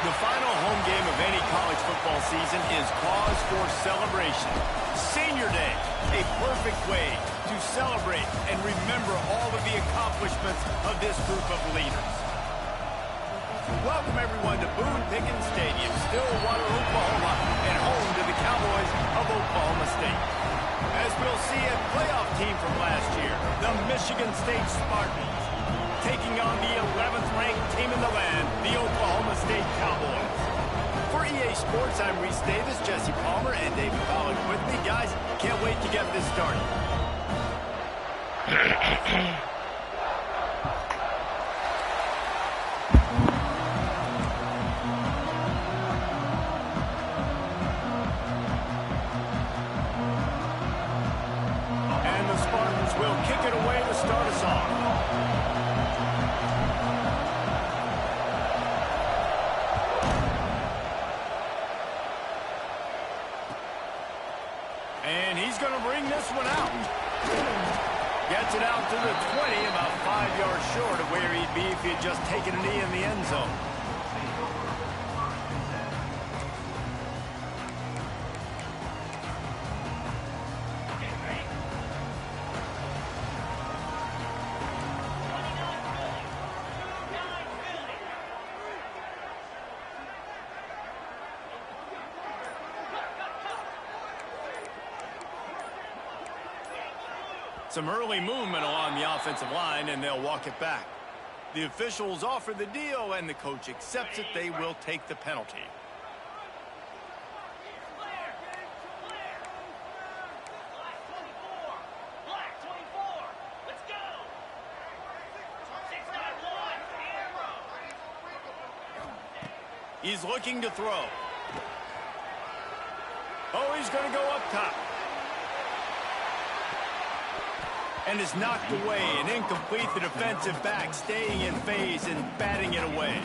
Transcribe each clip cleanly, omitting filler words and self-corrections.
The final home game of any college football season is cause for celebration. Senior Day, a perfect way to celebrate and remember all of the accomplishments of this group of leaders. Welcome everyone to Boone Pickens Stadium, Stillwater, Oklahoma, and home to the Cowboys of Oklahoma State. As we'll see, a playoff team from last year, the Michigan State Spartans, taking on the 11th ranked team in the land, the Oklahoma State Cowboys. For EA Sports, I'm Reese Davis, Jesse Palmer, and David Pollack with me. Guys, can't wait to get this started. And the Spartans will kick it away to start us off. And he's going to bring this one out. Gets it out to the 20, about 5 yards short of where he'd be if he had just taken a knee in the end zone. Some early movement along the offensive line, and they'll walk it back. The officials offer the deal, and the coach accepts it. They will take the penalty. He's looking to throw. Oh, he's going to go up top. And is knocked away and incomplete. The defensive back staying in phase and batting it away.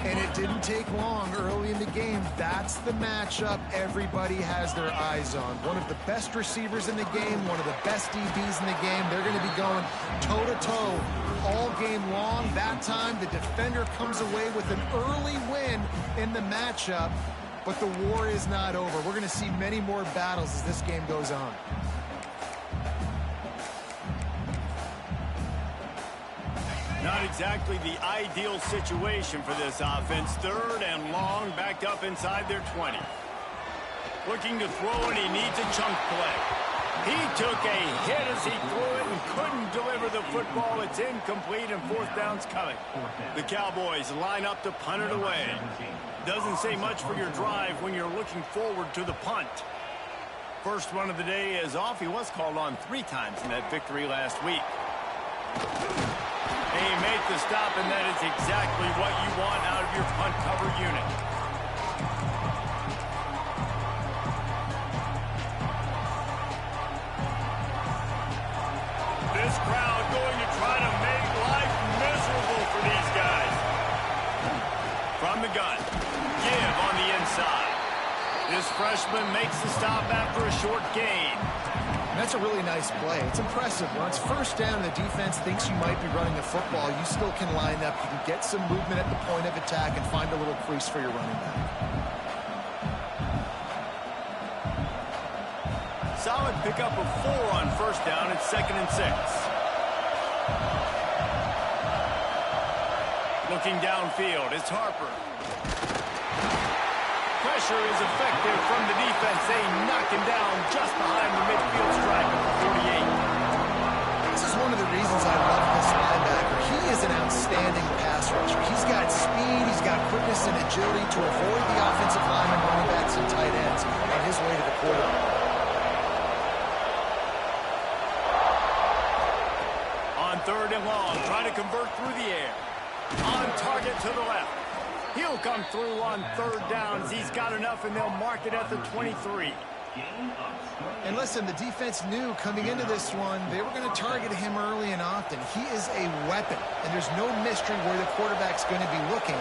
And it didn't take long early in the game. That's the matchup everybody has their eyes on. One of the best receivers in the game, one of the best DBs in the game. They're going to be going toe-to-toe all game long. That time, the defender comes away with an early win in the matchup. But the war is not over. We're going to see many more battles as this game goes on. Not exactly the ideal situation for this offense. Third and long, backed up inside their 20. Looking to throw, and he needs a chunk play. He took a hit as he threw it and couldn't deliver the football. It's incomplete, and fourth down's coming. The Cowboys line up to punt it away. Doesn't say much for your drive when you're looking forward to the punt. First run of the day is off. He was called on 3 times in that victory last week. They make the stop, and that is exactly what you want out of your punt cover unit. This crowd going to try to make life miserable for these guys. From the gun, give on the inside. This freshman makes the stop after a short gain. That's a really nice play. It's impressive. When it's first down and the defense thinks you might be running the football, you still can line up. You can get some movement at the point of attack and find a little crease for your running back. Solid pickup of 4 on first down. It's 2nd and 6. Looking downfield, it's Harper. Pressure is effective from the defense. They knock him down just behind the midfield stripe at the 48. This is one of the reasons I love this linebacker. He is an outstanding pass rusher. He's got speed, he's got quickness and agility to avoid the offensive linemen, running backs, and tight ends on his way to the quarterback. On 3rd and long, trying to convert through the air. On target to the left. He'll come through on 3rd downs. He's got enough, and they'll mark it at the 23. And listen, the defense knew coming into this one, they were going to target him early and often. He is a weapon, and there's no mystery where the quarterback's going to be looking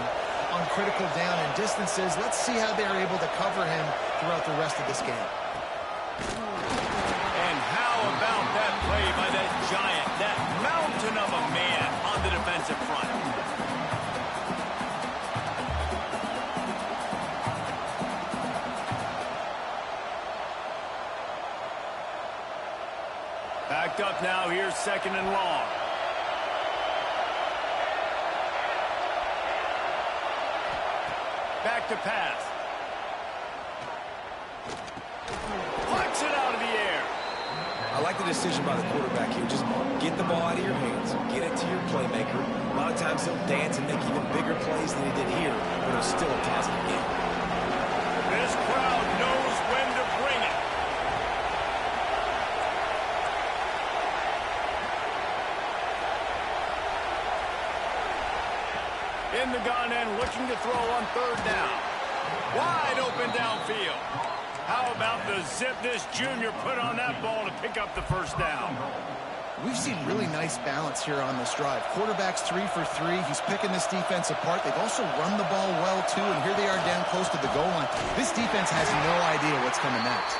on critical down and distances. Let's see how they're able to cover him throughout the rest of this game. And how about that play by that giant, that mountain of a man on the defensive front? up now. Here's 2nd and long. Back to pass. Punch it out of the air. I like the decision by the quarterback here. Just get the ball out of your hands. Get it to your playmaker. A lot of times he'll dance and make even bigger plays than he did here, but it was still a positive game. This crowd knows when to bring it. In the gun and looking to throw on 3rd down. Wide open downfield. How about the zip this junior put on that ball to pick up the 1st down? We've seen really nice balance here on this drive. Quarterback's 3 for 3. He's picking this defense apart. They've also run the ball well, too, and here they are down close to the goal line. This defense has no idea what's coming next.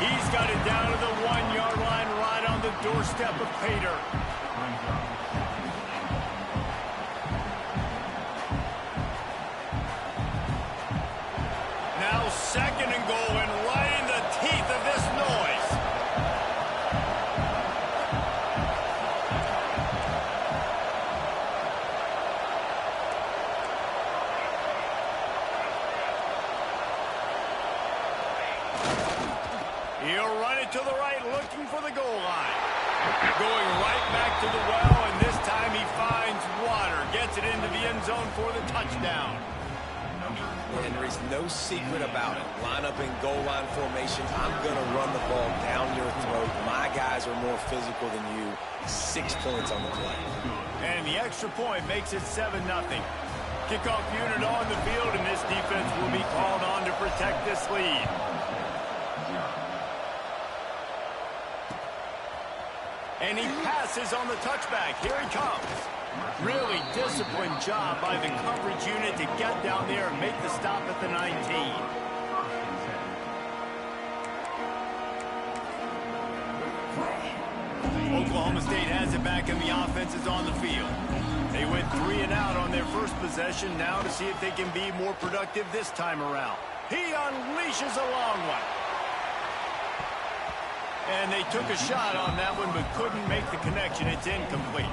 He's got it down to the 1-yard line right on the doorstep of Pater. Now 2nd and goal and right in the teeth of this noise. He'll run it to the right, looking for the goal line. Going right back to the well, and this time he finds water. Gets it into the end zone for the touchdown. And there's no secret about it. Line up in goal line formations. I'm going to run the ball down your throat. My guys are more physical than you. 6 points on the play. And the extra point makes it 7-0. Kickoff unit on the field, and this defense will be called on to protect this lead. And he passes on the touchback. Here he comes. Really disciplined job by the coverage unit to get down there and make the stop at the 19. Oklahoma State has it back, and the offense is on the field. They went 3 and out on their first possession. Now to see if they can be more productive this time around. He unleashes a long one. And they took a shot on that one, but couldn't make the connection. It's incomplete.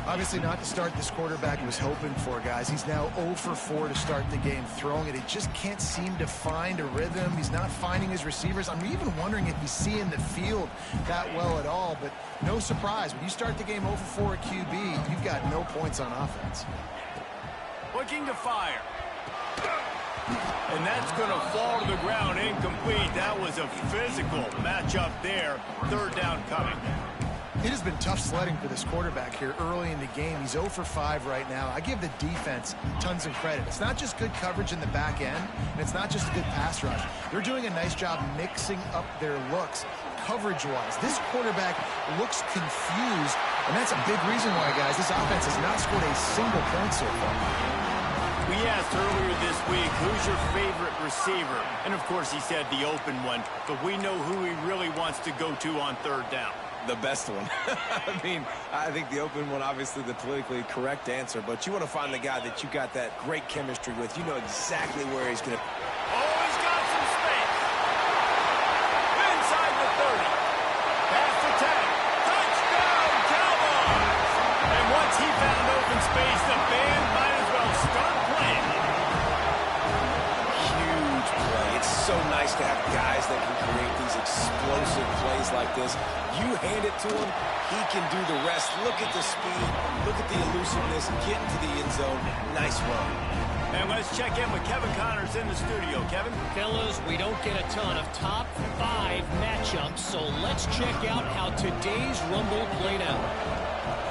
Obviously not the start this quarterback was hoping for, guys. He's now 0 for 4 to start the game throwing it. He just can't seem to find a rhythm. He's not finding his receivers. I'm even wondering if he's seeing the field that well at all, but no surprise. When you start the game 0 for 4 at QB, you've got no points on offense. Looking to fire. And that's going to fall to the ground incomplete. That was a physical matchup there. 3rd down coming. It has been tough sledding for this quarterback here early in the game. He's 0 for 5 right now. I give the defense tons of credit. It's not just good coverage in the back end, and it's not just a good pass rush. They're doing a nice job mixing up their looks coverage-wise. This quarterback looks confused, and that's a big reason why, guys, this offense has not scored a single point so far. We asked earlier this week, who's your favorite receiver? And, of course, he said the open one, but we know who he really wants to go to on 3rd down. The best one. I mean, I think the open one, obviously the politically correct answer, but you want to find the guy that you got that great chemistry with. You know exactly where he's going to... Oh, he's got some space. Inside the 30. Past the 10. Touchdown, Cowboys! And once he found open space, the band might as well start playing. Huge play. It's so nice to have guys that can create these explosive plays like this. You hand it to him, he can do the rest. Look at the speed, look at the elusiveness, get into the end zone. Nice run. And let's check in with Kevin Connors in the studio. Kevin? Fellas, we don't get a ton of top 5 matchups, so let's check out how today's Rumble played out.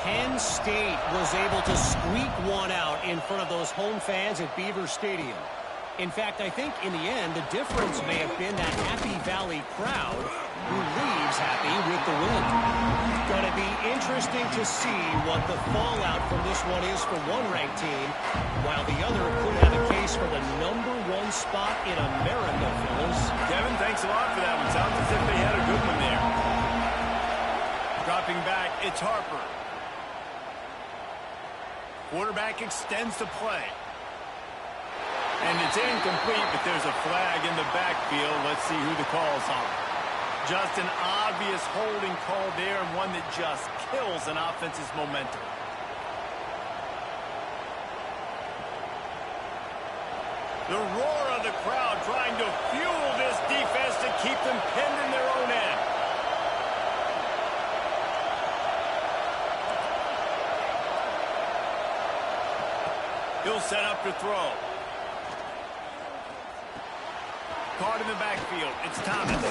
Penn State was able to squeak one out in front of those home fans at Beaver Stadium. In fact, I think in the end, the difference may have been that Happy Valley crowd who leaves happy with the win. Going to be interesting to see what the fallout from this one is for one ranked team, while the other could have a case for the #1 spot in America, fellas. Kevin, thanks a lot for that one. Sounds as if they had a good one there. Dropping back, it's Harper. Quarterback extends the play. And it's incomplete, but there's a flag in the backfield. Let's see who the call's on. Just an obvious holding call there, and one that just kills an offense's momentum. The roar of the crowd trying to fuel this defense to keep them pinned in their own end. He'll set up to throw. Caught in the backfield. It's Thomas.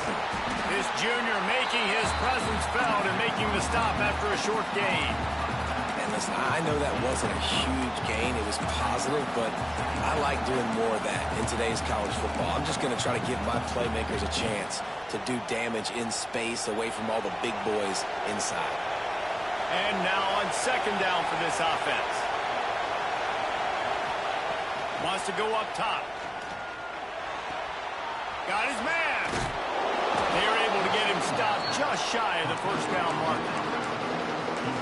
This junior making his presence felt and making the stop after a short gain. And listen, I know that wasn't a huge gain. It was positive, but I like doing more of that in today's college football. I'm just going to try to give my playmakers a chance to do damage in space away from all the big boys inside. And now on second down for this offense. Wants to go up top. Got his man. They're able to get him stopped just shy of the first down marker.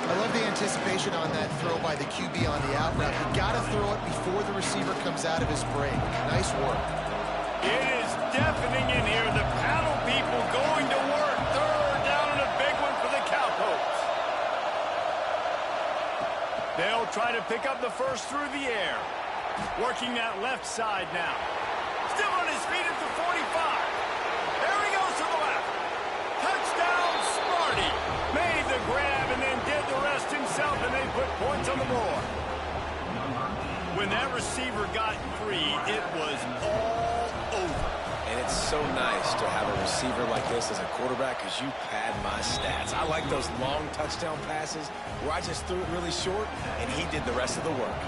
I love the anticipation on that throw by the QB on the out route. You got to throw it before the receiver comes out of his break. Nice work. It is deafening in here. The paddle people going to work. Third down and a big one for the Cowpokes. They'll try to pick up the first through the air. Working that left side now. Still on his feet at the 45. There he goes to the left. Touchdown, Sparty. Made the grab and then did the rest himself, and they put points on the board. When that receiver got free, it was all over. And it's so nice to have a receiver like this as a quarterback because you pad my stats. I like those long touchdown passes where I just threw it really short, and he did the rest of the work.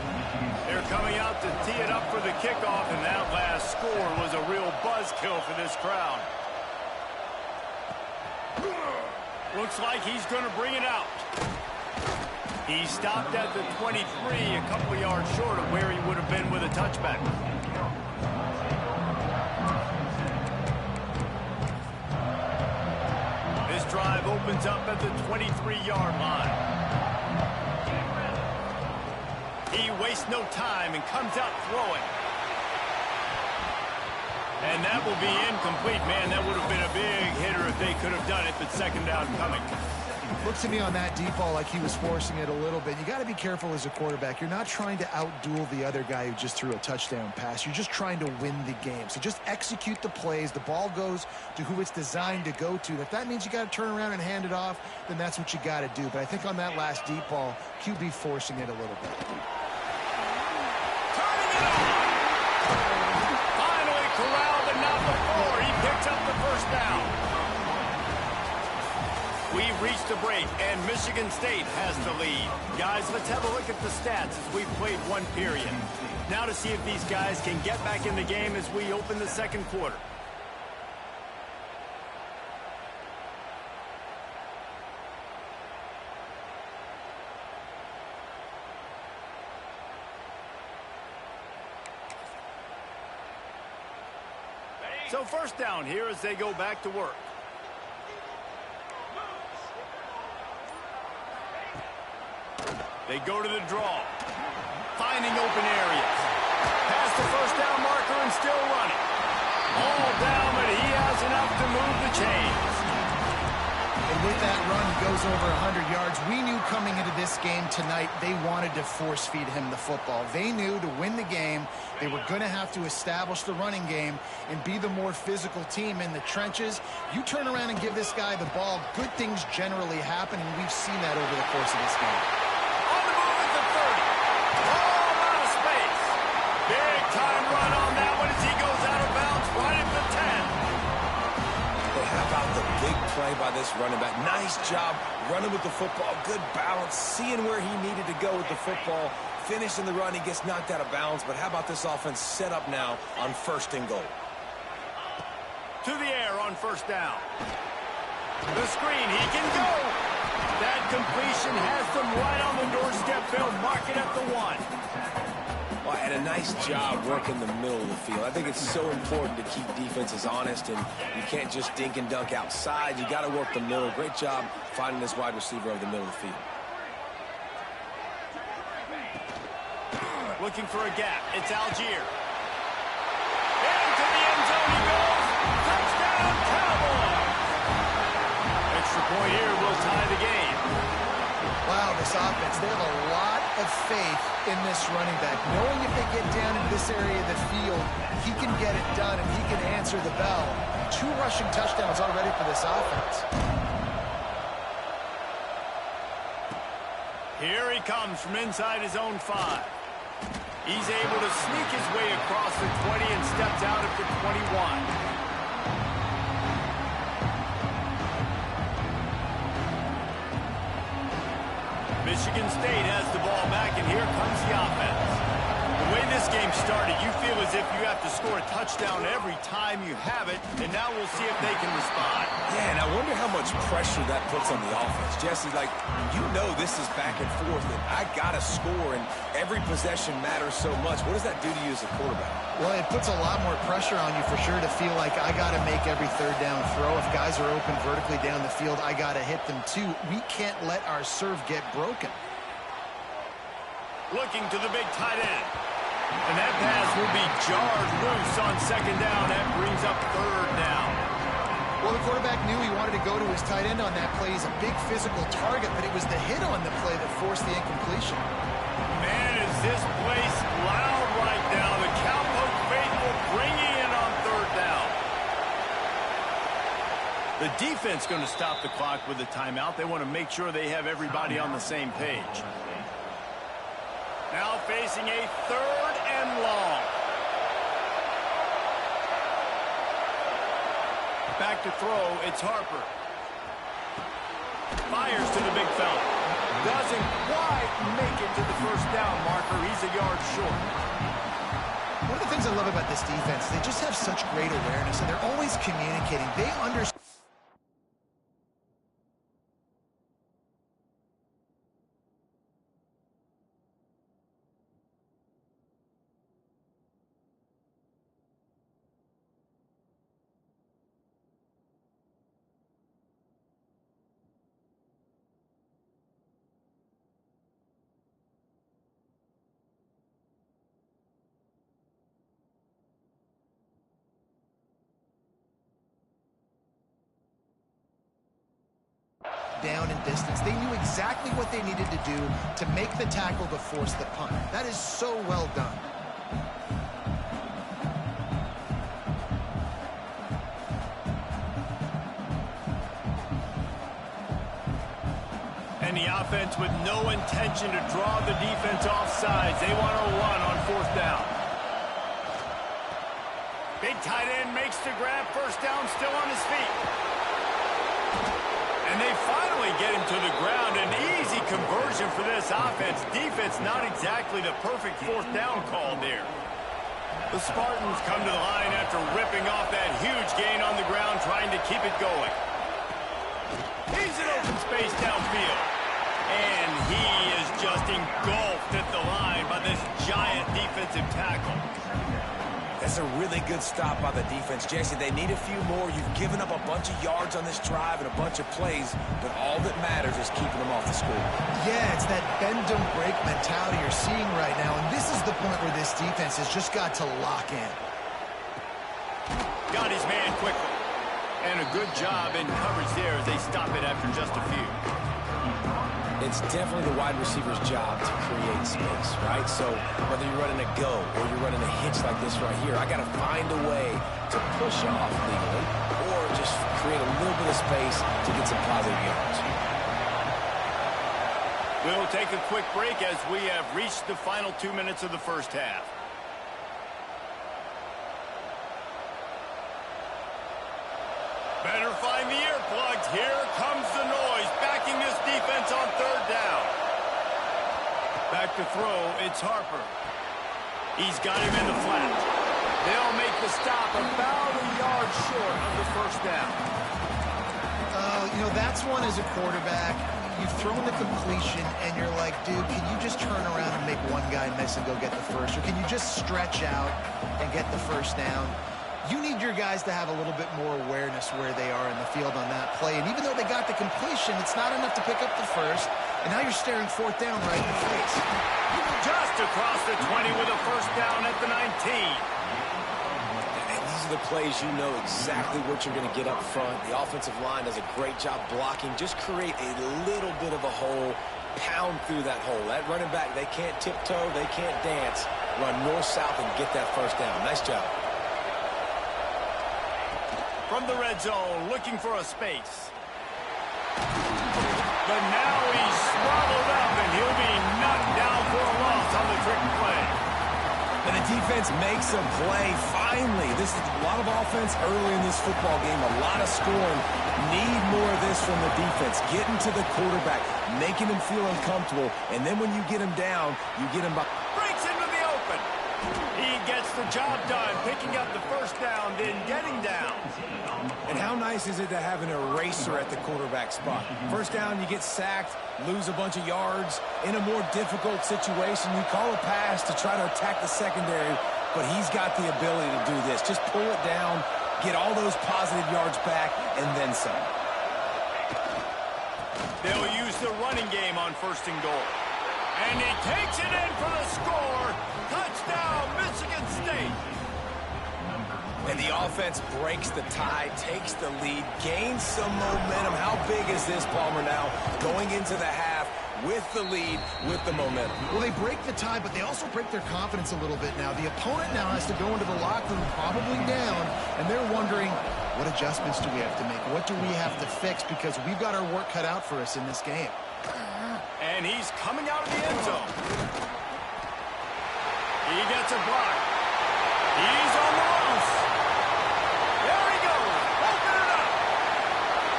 They're coming out to tee it up for the kickoff, and that last score was a real buzzkill for this crowd. Looks like he's going to bring it out. He stopped at the 23, a couple of yards short of where he would have been with a touchback. This drive opens up at the 23-yard line. He wastes no time and comes out throwing. And that will be incomplete. Man, that would have been a big hitter if they could have done it, but second down coming. Looks to me on that deep ball like he was forcing it a little bit. You got to be careful as a quarterback. You're not trying to outduel the other guy who just threw a touchdown pass. You're just trying to win the game. So just execute the plays. The ball goes to who it's designed to go to. If that means you got to turn around and hand it off, then that's what you got to do. But I think on that last deep ball, QB forcing it a little bit. Finally corralled, but not before. He picks up the first down. We've reached a break, and Michigan State has the lead. Guys, let's have a look at the stats as we've played one period. Now to see if these guys can get back in the game as we open the second quarter. So first down here as they go back to work. They go to the draw. Finding open areas. Past the first down marker and still running. All down, but he has enough to move the chains. And with that run, he goes over 100 yards. We knew coming into this game tonight, they wanted to force feed him the football. They knew to win the game, they were going to have to establish the running game and be the more physical team in the trenches. You turn around and give this guy the ball, good things generally happen, and we've seen that over the course of this game. On the move at the 30. All out of space. Big time run on that one as he goes out of bounds right at the 10. But how about the big play by this running back? Nice job running with the football. Good balance, seeing where he needed to go with the football. Finishing the run, he gets knocked out of bounds. But how about this offense set up now on first and goal? To the air on first down. The screen, he can go. That completion has them right on the doorstep. They'll mark it at the 1. Well, and a nice job working the middle of the field. I think it's so important to keep defenses honest, and you can't just dink and dunk outside. You got to work the middle. Great job finding this wide receiver over the middle of the field. Looking for a gap. It's Algier. Into the end zone he goes. Touchdown, Cowboys! point here will tie the game. Wow, this offense, they have a lot of faith in this running back. Knowing if they get down in this area of the field, he can get it done and he can answer the bell. 2 rushing touchdowns already for this offense. Here he comes from inside his own 5. He's able to sneak his way across the 20 and steps out at the 21. Michigan State has the ball back, and here comes the offense. The way this game started, you feel as if you have to score a touchdown every time you have it, and now we'll see if they can respond. Yeah, and I wonder how much pressure that puts on the offense. Jesse, like, you know this is back and forth, and I got to score, and every possession matters so much. What does that do to you as a quarterback? Well, it puts a lot more pressure on you for sure to feel like I got to make every third down throw. If guys are open vertically down the field, I got to hit them too. We can't let our serve get broken. Looking to the big tight end. And that pass will be jarred loose on second down. That brings up third down. Well, the quarterback knew he wanted to go to his tight end on that play. He's a big physical target, but it was the hit on the play that forced the incompletion. Man, is this place loud right now. The Cowpoke faithful bringing in on third down. The defense going to stop the clock with a timeout. They want to make sure they have everybody on the same page. Now facing a third and long. Back to throw, it's Harper. Fires to the big fella. Doesn't quite make it to the first down marker. He's a yard short. One of the things I love about this defense, they just have such great awareness, and they're always communicating. They understand. Down in distance. They knew exactly what they needed to do to make the tackle to force the punt. That is so well done. And the offense with no intention to draw the defense off sides. They want to run on fourth down. Big tight end makes the grab. First down, still on his feet. And they finally get him to the ground. An easy conversion for this offense. Defense not exactly the perfect fourth down call there. The Spartans come to the line after ripping off that huge gain on the ground, trying to keep it going. He's in open space downfield. And he is just engulfed at the line by this giant defensive tackle. That's a really good stop by the defense. Jesse, they need a few more. You've given up a bunch of yards on this drive and a bunch of plays, but all that matters is keeping them off the score. Yeah, it's that bend, don't break mentality you're seeing right now, and this is the point where this defense has just got to lock in. Got his man quickly. And a good job in coverage there as they stop it after just a few. It's definitely the wide receiver's job to create space, right? So whether you're running a go or you're running a hitch like this right here, I got to find a way to push off legally or just create a little bit of space to get some positive yards. We'll take a quick break as we have reached the final 2 minutes of the first half. Better find the earplugs. Here comes the noise, backing this defense on third down. Back to throw, it's Harper. He's got him in the flat. They'll make the stop about a yard short of the first down. You know, that's one as a quarterback. You've thrown the completion, and you're like, dude, can you just turn around and make one guy miss and go get the first? Or can you just stretch out and get the first down? You need your guys to have a little bit more awareness where they are in the field on that play. And even though they got the completion, it's not enough to pick up the first. And now you're staring fourth down right in the face. Just across the 20 with a first down at the 19. And these are of the plays, you know exactly what you're going to get up front. The offensive line does a great job blocking. Just create a little bit of a hole, pound through that hole. That running back, they can't tiptoe, they can't dance. Run north-south and get that first down. Nice job. From the red zone, looking for a space. But now he's swallowed up, and he'll be knocked down for a loss on the trick play. And the defense makes a play. Finally, this is a lot of offense early in this football game, a lot of scoring. Need more of this from the defense. Getting to the quarterback, making him feel uncomfortable, and then when you get him down, you get him by. Breaks into the open. He gets the job done, picking up the first down, then getting down. And how nice is it to have an eraser at the quarterback spot? First down, you get sacked, lose a bunch of yards. In a more difficult situation, you call a pass to try to attack the secondary, but he's got the ability to do this. Just pull it down, get all those positive yards back, and then some. They'll use the running game on first and goal. And he takes it in for the score. Touchdown, Michigan State. And the offense breaks the tie, takes the lead, gains some momentum. How big is this, Palmer, now going into the half with the lead, with the momentum? Well, they break the tie, but they also break their confidence a little bit now. The opponent now has to go into the locker room probably down, and they're wondering, what adjustments do we have to make? What do we have to fix? Because we've got our work cut out for us in this game. And he's coming out of the end zone. He gets a block. He's on the loose. There he goes. Open it up.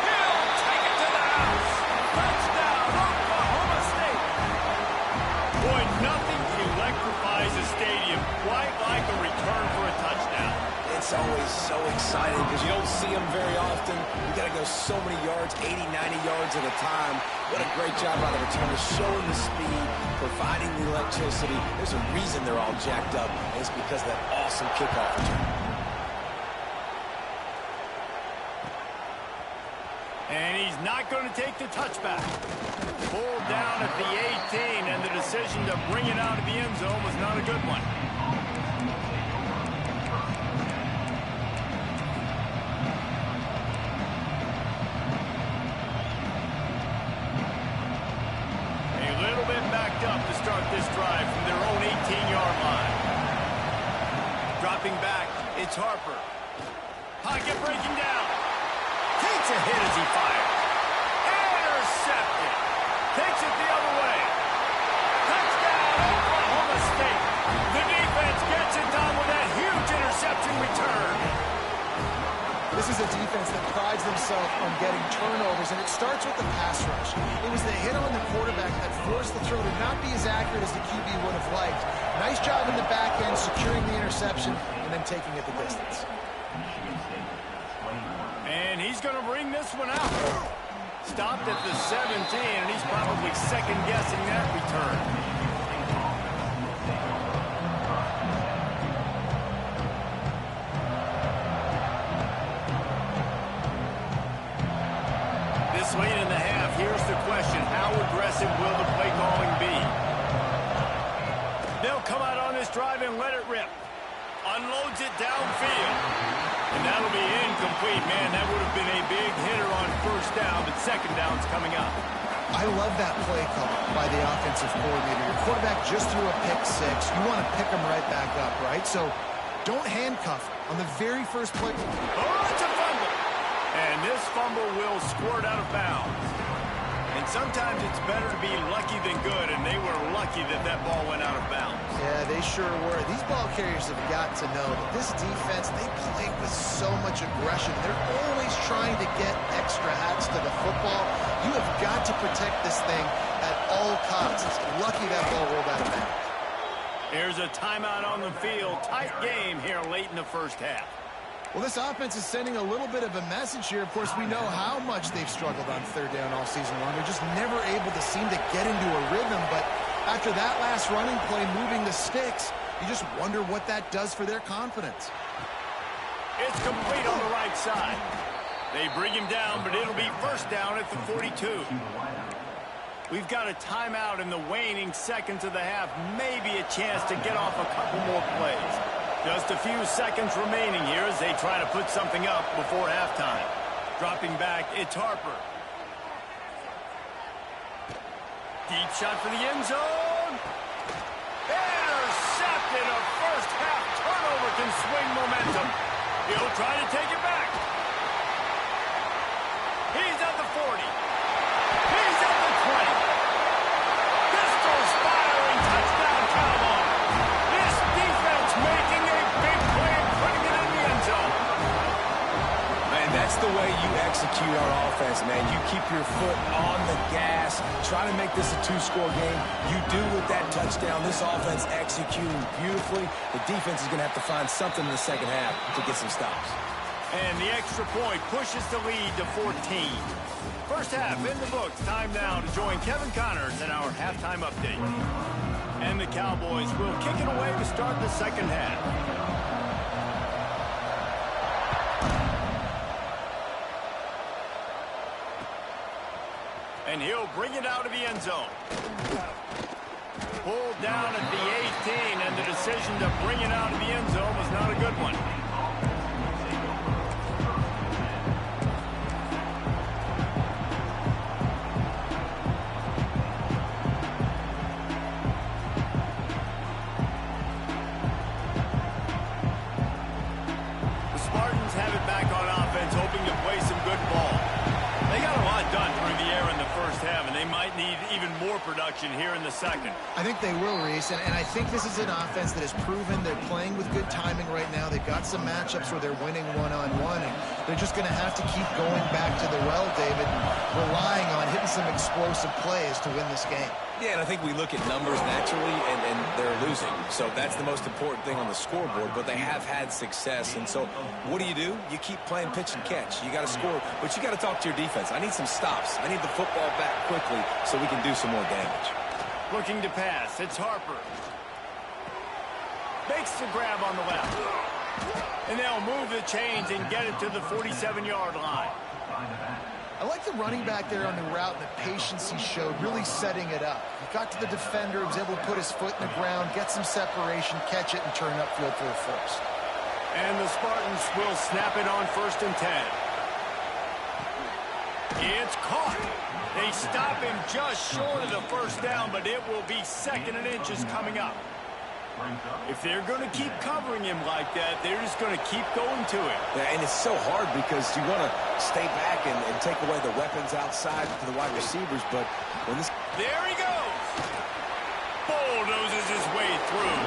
He'll take it to the house. Touchdown, Oklahoma State. Boy, nothing electrifies a stadium quite like a return for a touchdown. It's always so exciting because you don't see them very often. You got to go so many yards, 80, 90 yards at a time. What a great job by the returners, showing the speed, providing the electricity. There's a reason they're all jacked up, and it's because of that awesome kickoff return. And he's not going to take the touchback. Pulled down at the 18, and the decision to bring it out of the end zone was not a good one. To start this drive from their own 18-yard line. Dropping back, it's Harper. Pocket breaking down. Takes a hit as he fires. Intercepted. Takes it the other way. Touchdown, Oklahoma State. The defense gets it done with that huge interception return. This is a defense that prides themselves on getting turnovers, and it starts with the pass rush. It was the hit on the quarterback that forced the throw to not be as accurate as the QB would have liked. Nice job in the back end, securing the interception, and then taking it the distance. And he's going to bring this one out. Stopped at the 17, and he's probably second-guessing that return. Late in the half, here's the question. How aggressive will the play calling be? They'll come out on this drive and let it rip. Unloads it downfield. And that'll be incomplete. Man, that would have been a big hitter on first down, but second down's coming up. I love that play call by the offensive coordinator. Your quarterback just threw a pick six. You want to pick him right back up, right? So don't handcuff him on the very first play. Oh, it's a fumble. And this fumble will squirt out of bounds. And sometimes it's better to be lucky than good, and they were lucky that that ball went out of bounds. Yeah, they sure were. These ball carriers have got to know that this defense, they play with so much aggression. They're always trying to get extra hats to the football. You have got to protect this thing at all costs. Lucky that ball rolled out of bounds. Here's a timeout on the field. Tight game here late in the first half. Well, this offense is sending a little bit of a message here. Of course, we know how much they've struggled on third down all season long. They're just never able to seem to get into a rhythm. But after that last running play, moving the sticks, you just wonder what that does for their confidence. It's complete on the right side. They bring him down, but it'll be first down at the 42. We've got a timeout in the waning seconds of the half. Maybe a chance to get off a couple more plays. Just a few seconds remaining here as they try to put something up before halftime. Dropping back, it's Harper. Deep shot for the end zone. Intercepted. A first-half turnover can swing momentum. He'll try to take it back. He's at the 40. He's at the 20. Pistols firing. Touchdown, Cowboys. This defense making a big play and putting it in the end zone. Man, that's the way you execute on offense, man. You keep your foot on the gas, try to make this a two-score game. You do with that touchdown. This offense executing beautifully. The defense is going to have to find something in the second half to get some stops. And the extra point pushes the lead to 14. First half in the books. Time now to join Kevin Connors in our halftime update. And the Cowboys will kick it away to start the second half. And he'll bring it out of the end zone. Pulled down at the 18, and the decision to bring it out of the end zone was not a good one. The Spartans have it back on offense, hoping to play some good ball. They got a lot done through the air in the first half, and they might need even more production here in the second. I think they will, Reese, and I think this is an offense that has proven they're playing with good timing right now. They've got some matchups where they're winning one-on-one, and they're just going to have to keep going back to the well, David, relying on hitting some explosive plays to win this game. Yeah, and I think we look at numbers naturally, and they're losing. So that's the most important thing on the scoreboard, but they have had success. And so what do? You keep playing pitch and catch. You got to score, but you got to talk to your defense. I need some stops. I need the football back quickly so we can do some more damage. Looking to pass. It's Harper. Makes the grab on the left. And they'll move the chains and get it to the 47-yard line. I like the running back there on the route and the patience he showed, really setting it up. He got to the defender, was able to put his foot in the ground, get some separation, catch it, and turn upfield for a first. And the Spartans will snap it on 1st and 10. It's caught. They stop him just short of the first down, but it will be 2nd and inches coming up. If they're going to keep covering him like that, they're just going to keep going to it. Yeah, and it's so hard because you want to stay back and take away the weapons outside to the wide receivers, but when this... There he goes! Bulldozes his way through.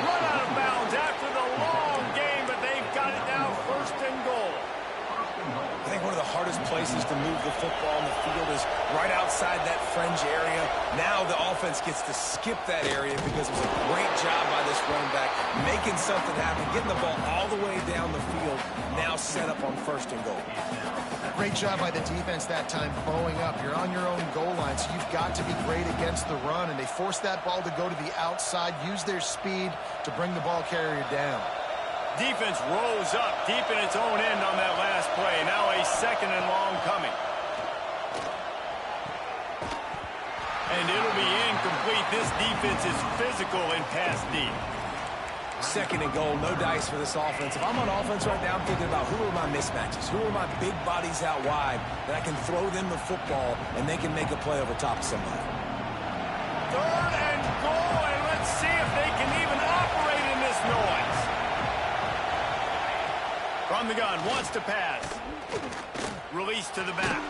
Run out of bounds after the long game, but they've got it now 1st and goal. I think one of the hardest places to move the football on the field is right outside that fringe area. Now the offense gets to skip that area because it was a great job by this running back, making something happen, getting the ball all the way down the field, now set up on 1st and goal. Great job by the defense that time, bowing up. You're on your own goal line, so you've got to be great against the run, and they forced that ball to go to the outside, use their speed to bring the ball carrier down. Defense rose up deep in its own end on that last play. Now a 2nd and long coming. And it'll be incomplete. This defense is physical and pass deep. 2nd and goal, no dice for this offense. If I'm on offense right now, I'm thinking about who are my mismatches? Who are my big bodies out wide that I can throw them the football and they can make a play over top of somebody. 3rd and goal, and let's see if they can even operate in this noise. From the gun, wants to pass. Release to the back.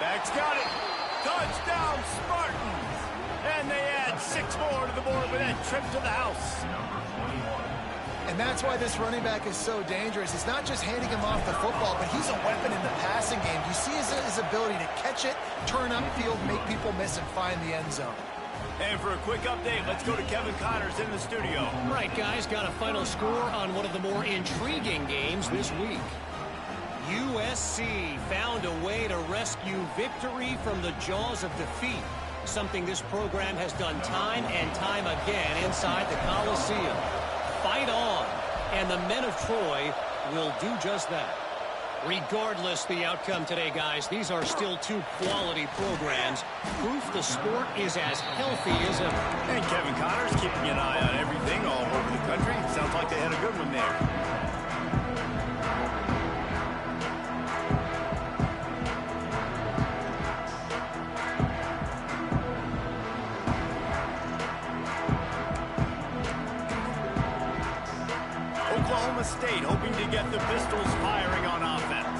Back's got it. Touchdown, Spartans. And they add 6 more to the board with that trip to the house. And that's why this running back is so dangerous. It's not just handing him off the football, but he's a weapon in the passing game. You see his ability to catch it, turn upfield, make people miss, and find the end zone. And for a quick update, let's go to Kevin Connors in the studio. Right, guys, got a final score on one of the more intriguing games this week. USC found a way to rescue victory from the jaws of defeat, something this program has done time and time again inside the Coliseum. Fight on, and the men of Troy will do just that. Regardless the outcome today, guys, these are still 2 quality programs. Proof the sport is as healthy as ever. And Kevin Connors keeping an eye on everything all over the country. Sounds like they had a Oklahoma State hoping to get the Pistols firing on offense.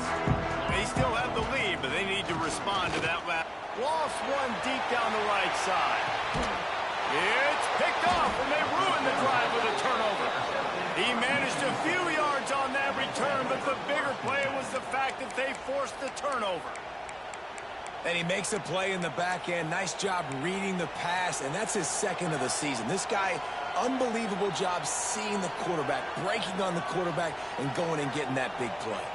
They still have the lead, but they need to respond to that last. Lost one deep down the right side. It's picked off, and they ruin the drive with a turnover. He managed a few yards on that return, but the bigger play was the fact that they forced the turnover. And he makes a play in the back end. Nice job reading the pass, and that's his second of the season. This guy, unbelievable job seeing the quarterback, breaking on the quarterback, and going and getting that big play.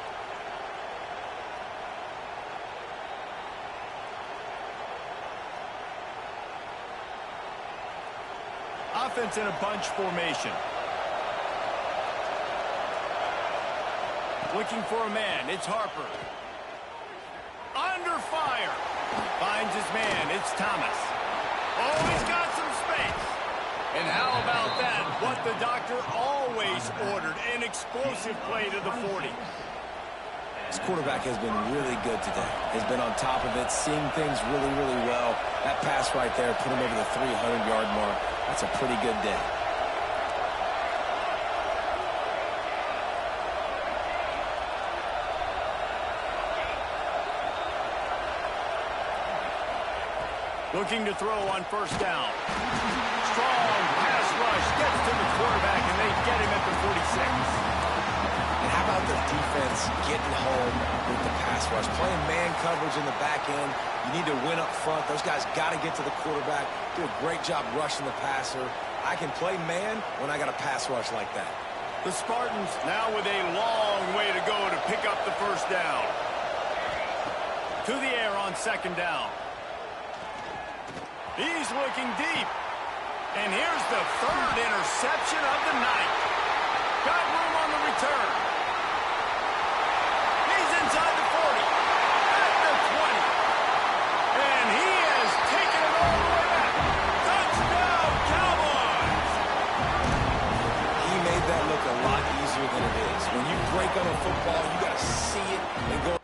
Offense in a bunch formation. Looking for a man. It's Harper. Under fire. Finds his man. It's Thomas. Oh, he's got some space. And how about that? What the doctor always ordered. An explosive play to the 40. This quarterback has been really good today. Has been on top of it, seeing things really, really well. That pass right there put him over the 300-yard mark. That's a pretty good day. Looking to throw on first down. Strong pass rush. Gets to the quarterback, and they get him at the 46. And how about the defense getting home with the pass rush? Playing man coverage in the back end. You need to win up front. Those guys got to get to the quarterback. Do a great job rushing the passer. I can play man when I got a pass rush like that. The Spartans now with a long way to go to pick up the first down. To the air on second down. He's looking deep. And here's the third interception of the night. Got room on the return. He's inside the 40. At the 20. And he has taken it all the way back. Touchdown, Cowboys! He made that look a lot easier than it is. When you break on a football, you got to see it and go